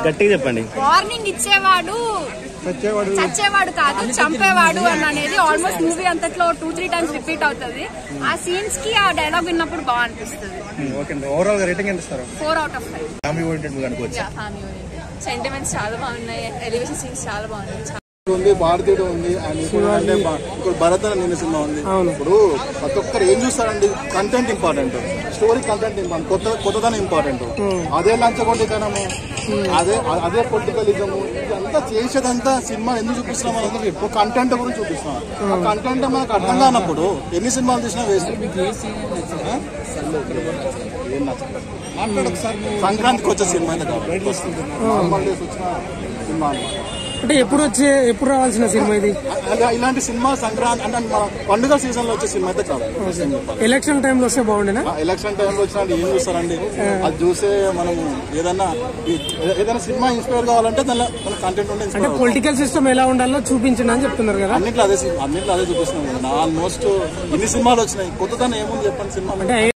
గట్టిగా చెప్పండి. వార్నింగ్ ఇచ్చేవాడు చచ్చేవాడు కాదు, చంపేవాడు అని అనేది ఆల్మోస్ట్ మూవీ అంతట్లో 2-3 times రిపీట్ అవుతుంది. ఆ సీన్స్ కి ఆ డైలాగ్ విన్నప్పుడు బాగా అనిపిస్తుంది. ఓవరాల్ గా రేటింగ్ ఎంత ఇస్తారు? 4 out of 5. Family oriented movie అనుకోవచ్చు. సెంటిమెంట్స్ చాలా బాగున్నాయి, ఎలివేషన్ సీన్స్ చాలా బాగున్నాయి. ఉంది, భారతీయుడు ఉంది, అండ్ అంటే ఇప్పుడు భరత నిన్న సినిమా ఉంది. ఇప్పుడు ప్రతి ఒక్కరు ఏం చూస్తారండి, content important, story content important, కొత్తదనం ఇంపార్టెంట్. అదే లంచగొండితనము, అదే పొలిటికలిజము, ఇదంతా చేసేదంతా సినిమా ఎందుకు చూపిస్తున్నాం అనేది ఇప్పుడు కంటెంట్ గురించి చూపిస్తున్నాం. ఆ కంటెంట్ మనకు అర్థం కానప్పుడు ఎన్ని సినిమాలు తీసినా వేస్ట్. సంక్రాంతికి వచ్చే సినిమా అయితే కాదు, నార్మల్ డేస్ వచ్చిన సినిమా అన్నమాట. అంటే ఎప్పుడు రావాల్సిన సినిమా ఇది? ఇలాంటి సినిమా సంక్రాంతి అంటే మన పండుగ సీజన్ లో వచ్చే సినిమా అయితే కాదు. ఎలక్షన్ టైంలో వస్తే బాగుండేనా? ఎలక్షన్ టైంలో వచ్చినా ఏం చూస్తారండి, అది చూసే మనం ఏదైనా సినిమా ఇన్స్పైర్ కావాలంటే దానిలో మన కంటెంట్ ఉంటే. అంటే పొలిటికల్ సిస్టమ్ ఎలా ఉండాలో చూపించండి అని చెప్తున్నారు కదా. అన్నింటిలో అదే చూపిస్తున్నాం కదా. ఆల్మోస్ట్ ఇన్ని సినిమాలు వచ్చినాయి, కొత్తదనం ఏముంది చెప్పండి సినిమా.